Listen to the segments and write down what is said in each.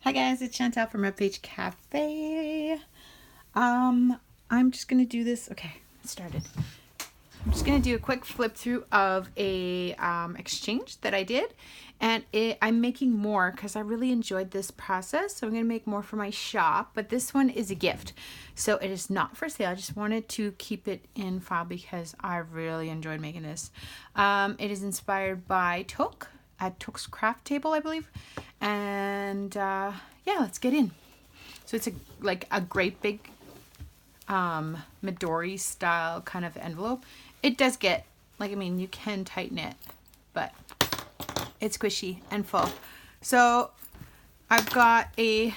Hi guys, it's Chantale from Lepage Cafe. I'm just gonna do this. Okay, it started. I'm just gonna do a quick flip through of a exchange that I did, and I'm making more because I really enjoyed this process. So I'm gonna make more for my shop, but this one is a gift, so it is not for sale. I just wanted to keep it in file because I really enjoyed making this. It is inspired by Toke at Toke's Craft Table, I believe, and yeah, let's get in. So it's like a great big Midori style kind of envelope. It does get, like, I mean, you can tighten it, but it's squishy and full. So I've got a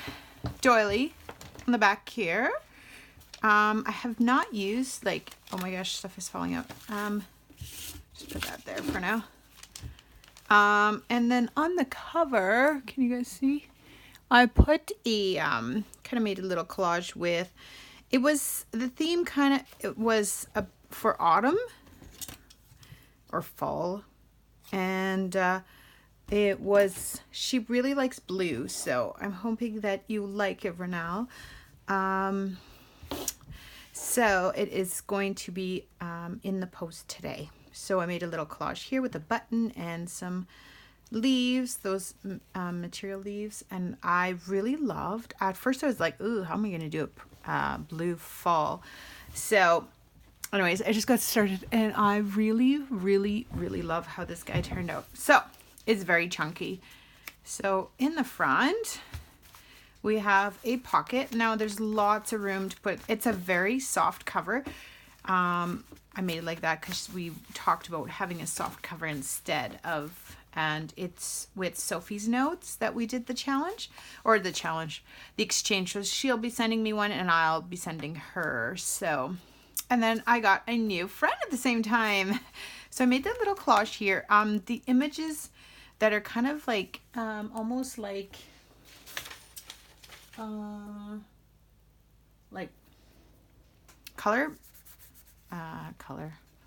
doily on the back here. I have not used, like, oh my gosh, stuff is falling out. Just put that there for now. And then on the cover, can you guys see? I put a, kind of made a little collage with, it was, the theme kind of, it was for autumn or fall. And it was, she really likes blue. So I'm hoping that you like it, Ranelle. So it is going to be in the post today. So I made a little collage here with a button and some leaves, those material leaves, and I really loved. At first I was like, ooh, how am I gonna do a blue fall? So anyways, I just got started and I really love how this guy turned out. So it's very chunky. So in the front we have a pocket. Now there's lots of room to put, it's a very soft cover. I made it like that because we talked about having a soft cover instead of, and it's with Sophie's notes that we did the challenge, or the exchange. So she'll be sending me one and I'll be sending her. So, and then I got a new friend at the same time. So I made that little collage here. The images that are kind of like, almost like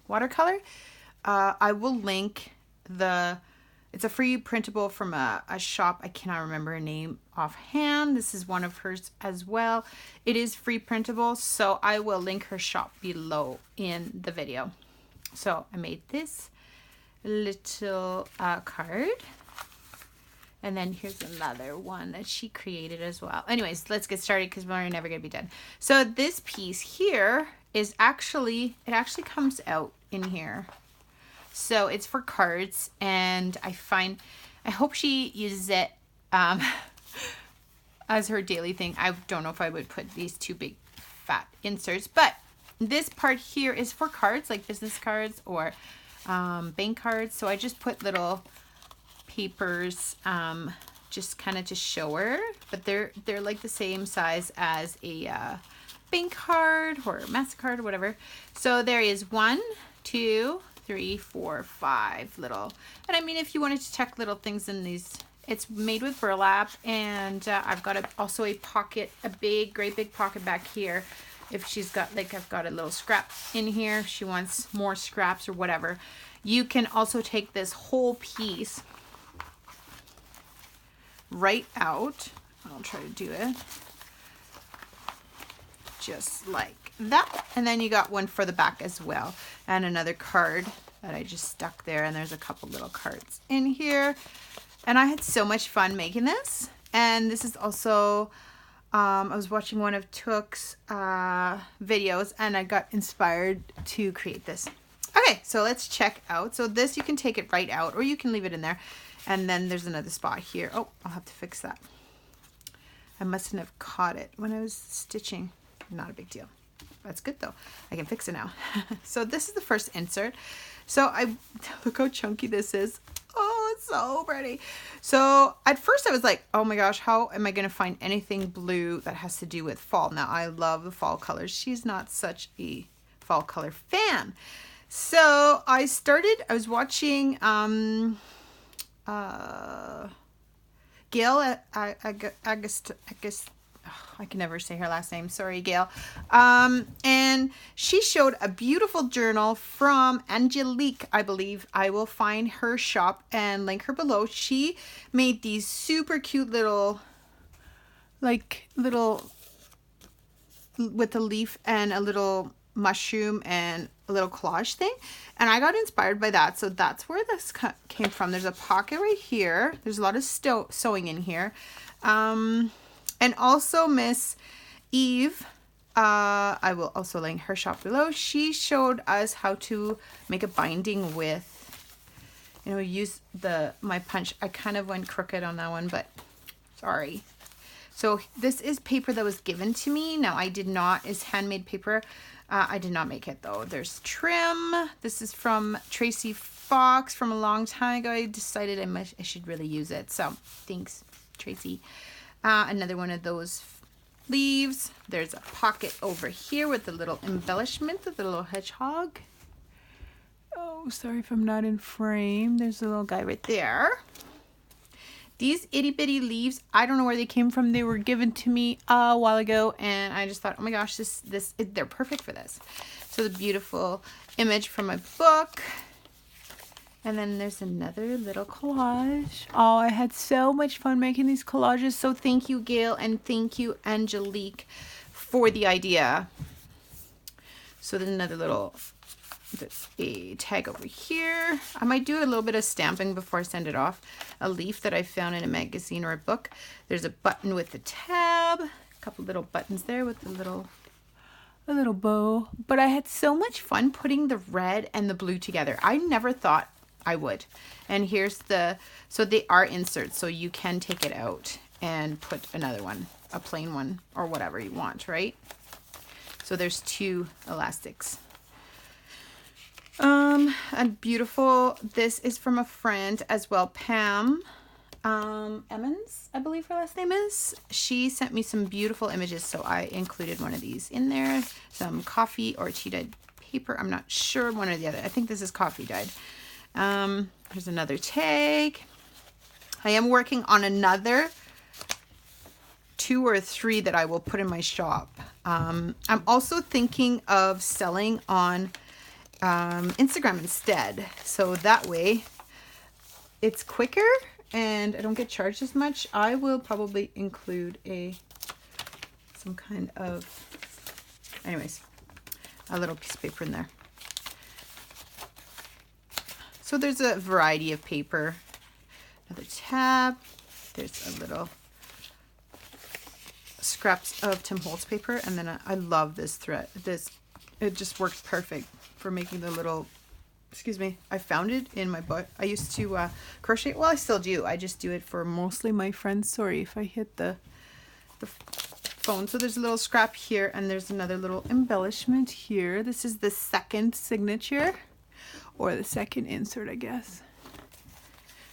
watercolor. I will link it's a free printable from a shop. I cannot remember her name offhand. This is one of hers as well. It is free printable, so I will link her shop below in the video. So I made this little card. And then here's another one that she created as well. Anyways, let's get started because we're never going to be done. So this piece here is actually, it actually comes out in here. So it's for cards, and I hope she uses it as her daily thing. I don't know if I would put these two big fat inserts, but this part here is for cards, like business cards or bank cards. So I just put little papers just kind of to show her, but they're like the same size as a bank card or MasterCard or whatever. So there is 1, 2, 3, 4, 5 little, and I mean, if you wanted to tuck little things in these, it's made with burlap. And I've got also a pocket, a great big pocket back here. If she's got, like, I've got a little scrap in here, if she wants more scraps or whatever. You can also take this whole piece right out. I'll try to do it just like that, and then you got one for the back as well, and another card that I just stuck there, and there's a couple little cards in here. And I had so much fun making this. And this is also I was watching one of Took's videos and I got inspired to create this. Okay, so let's check out. So this, you can take it right out or you can leave it in there. And then there's another spot here. Oh, I'll have to fix that. I mustn't have caught it when I was stitching. Not a big deal. That's good though. I can fix it now. So this is the first insert. So look how chunky this is. Oh, it's so pretty. So at first I was like, oh my gosh, how am I going to find anything blue that has to do with fall? Now I love the fall colors. She's not such a fall color fan. So I was watching Gail August, I can never say her last name. Sorry, Gail. And she showed a beautiful journal from Angelique, I believe. I will find her shop and link her below. She made these super cute little like little, with a leaf and a little mushroom and a little collage thing, and I got inspired by that, so that's where this came from. There's a pocket right here. There's a lot of sewing in here, and also Miss Eve, I will also link her shop below. She showed us how to make a binding with, you know, use my punch. I kind of went crooked on that one, but sorry. So this is paper that was given to me. Now I did not, is handmade paper. I did not make it though. There's trim. This is from Tracy Fox from a long time ago. I decided I should really use it. So thanks, Tracy. Another one of those leaves. There's a pocket over here with a little embellishment with a little hedgehog. Oh, sorry if I'm not in frame. There's a little guy right there. These itty bitty leaves, I don't know where they came from. They were given to me a while ago, and I just thought, oh my gosh, they're perfect for this. So the beautiful image from my book. And then there's another little collage. Oh, I had so much fun making these collages. So thank you, Gail, and thank you, Angelique, for the idea. So there's another little, there's a tag over here. I might do a little bit of stamping before I send it off. A leaf that I found in a magazine or a book. There's a button with a tab. A couple little buttons there with a little bow. But I had so much fun putting the red and the blue together. I never thought I would. And here's so they are inserts, so you can take it out and put another one, a plain one, or whatever you want, right? So there's 2 elastics. And beautiful, this is from a friend as well, Pam Emmons, I believe her last name is. She sent me some beautiful images, so I included one of these in there. Some coffee or tea dyed paper, I'm not sure, one or the other. I think this is coffee dyed. Here's another tag. I am working on another 2 or 3 that I will put in my shop. I'm also thinking of selling on Instagram instead, so that way it's quicker and I don't get charged as much. I will probably include some kind of, anyways, a little piece of paper in there. So there's a variety of paper. Another tab. There's a little scraps of Tim Holtz paper, and then I love this thread. It just works perfect for making the little, excuse me, I found it in my book. I used to crochet, well, I still do. I just do it for mostly my friends. Sorry if I hit the phone. So there's a little scrap here, and there's another little embellishment here. This is the second signature, or the second insert, I guess.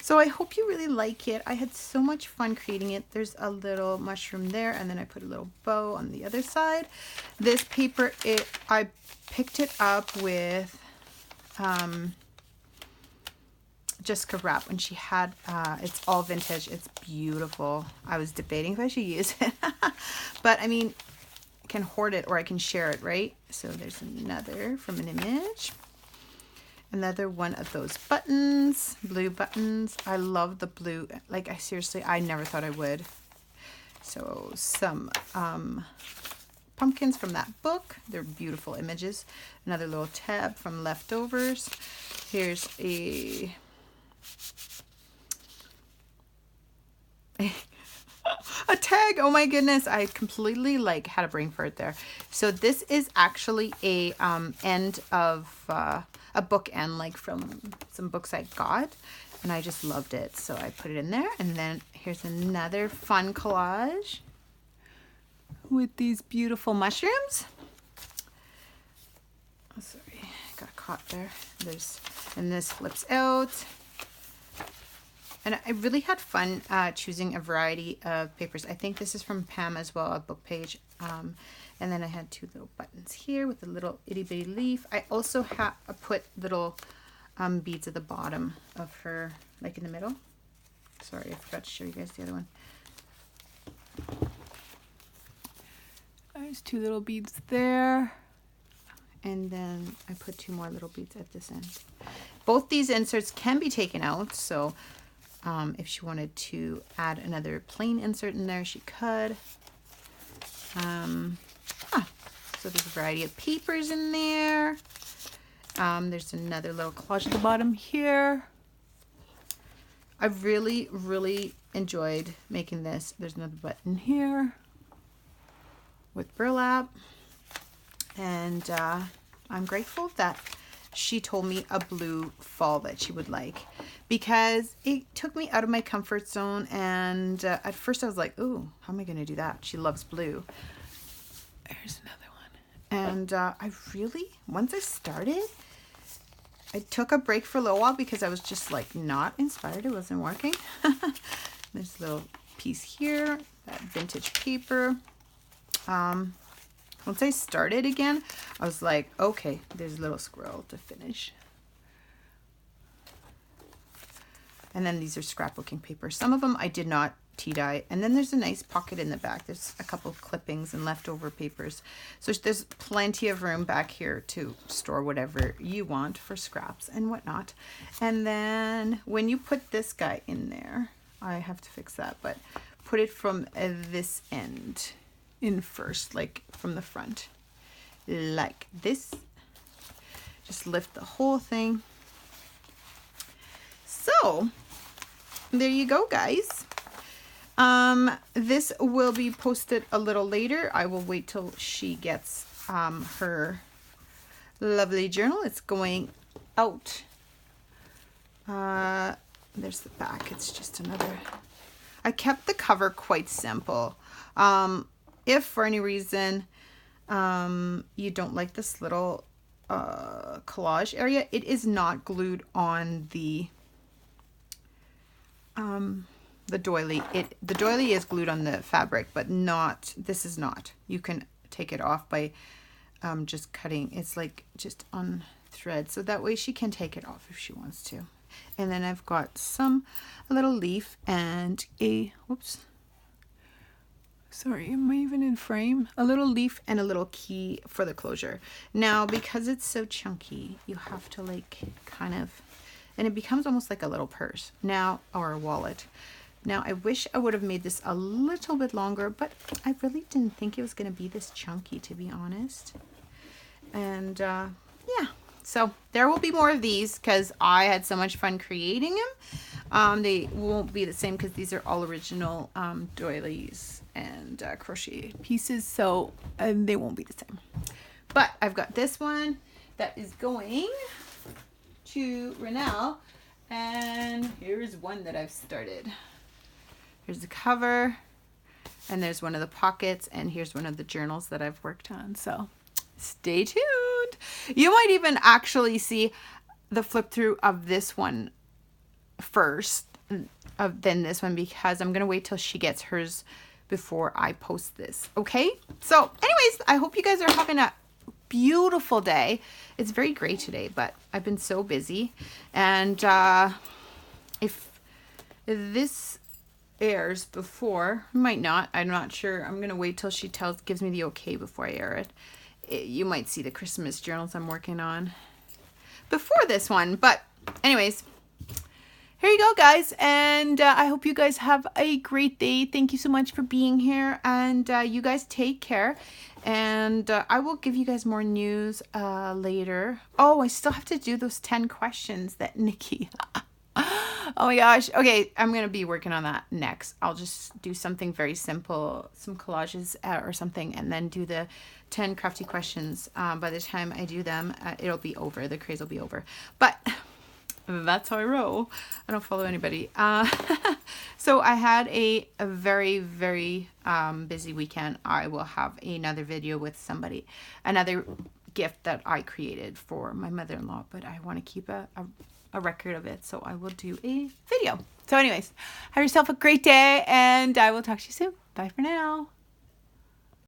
So I hope you really like it. I had so much fun creating it. There's a little mushroom there, and then I put a little bow on the other side. This paper, I picked it up with Jessica Rapp when she had, it's all vintage. It's beautiful. I was debating if I should use it. But I mean, I can hoard it or I can share it, right? So there's another from an image. Another one of those buttons, blue buttons. I love the blue. Like, I never thought I would. So some pumpkins from that book. They're beautiful images. Another little tab from leftovers. Here's a tag. Oh my goodness, I completely had a brain fart there. So this is actually a end of a book end, from some books I got, and I just loved it, so I put it in there. And then here's another fun collage with these beautiful mushrooms. Oh, sorry, got caught there. And this flips out. And I really had fun choosing a variety of papers. I think this is from Pam as well, a book page. And then I had 2 little buttons here with a little itty bitty leaf. I also put little beads at the bottom of her, in the middle. Sorry, I forgot to show you guys the other one. There's 2 little beads there. And then I put 2 more little beads at this end. Both these inserts can be taken out, so If she wanted to add another plain insert in there, she could. So there's a variety of papers in there. There's another little collage at the bottom here. I've really, really enjoyed making this. There's another button here with burlap. And I'm grateful that she told me a blue fall that she would like, because it took me out of my comfort zone. And at first I was like, ooh, how am I going to do that? She loves blue. There's another one. And I really, once I started, I took a break for a little while because I was just like not inspired. It wasn't working. There's a little piece here, that vintage paper. Once I started again, I was like, okay, there's a little squirrel to finish. And then these are scrapbooking paper. Some of them I did not tea dye. And then there's a nice pocket in the back. There's a couple of clippings and leftover papers. So there's plenty of room back here to store whatever you want for scraps and whatnot. And then when you put this guy in there, I have to fix that, but put it from this end in first, like from the front, like this. Just lift the whole thing. So there you go, guys. This will be posted a little later. I will wait till she gets her lovely journal. It's going out. There's the back. It's just another. I kept the cover quite simple. If for any reason you don't like this little collage area, it is not glued on the doily. The doily is glued on the fabric, but not, this is not. You can take it off by just cutting. It's like just on thread, so that way she can take it off if she wants to. And then I've got a little leaf and a, whoops, sorry, am I even in frame? A little leaf and a little key for the closure. Now, because it's so chunky, you have to like kind of, and it becomes almost like a little purse now, or a wallet. Now, I wish I would have made this a little bit longer, but I really didn't think it was going to be this chunky, to be honest. And yeah, so there will be more of these because I had so much fun creating them. They won't be the same because these are all original doilies and crochet pieces, so they won't be the same. But I've got this one that is going to Ranelle, and here's one that I've started. Here's the cover, and there's one of the pockets, and here's one of the journals that I've worked on. So stay tuned. You might even actually see the flip through of this one first than this one, because I'm gonna wait till she gets hers before I post this. Okay, so anyways, I hope you guys are having a beautiful day. It's very gray today, but I've been so busy. And if this airs before, might not, I'm not sure. I'm gonna wait till she gives me the okay before I air it. You might see the Christmas journals I'm working on before this one. But anyways, here you go, guys. And I hope you guys have a great day. Thank you so much for being here. And you guys take care. And I will give you guys more news later. Oh, I still have to do those 10 questions that Nikki... Oh my gosh. Okay, I'm going to be working on that next. I'll just do something very simple, some collages or something, and then do the 10 crafty questions. By the time I do them, it'll be over. The craze will be over. But that's how I roll. I don't follow anybody. So I had a very, very busy weekend. I will have another video with somebody, another gift that I created for my mother-in-law, but I want to keep a record of it, so I will do a video. So anyways, have yourself a great day, and I will talk to you soon. Bye for now.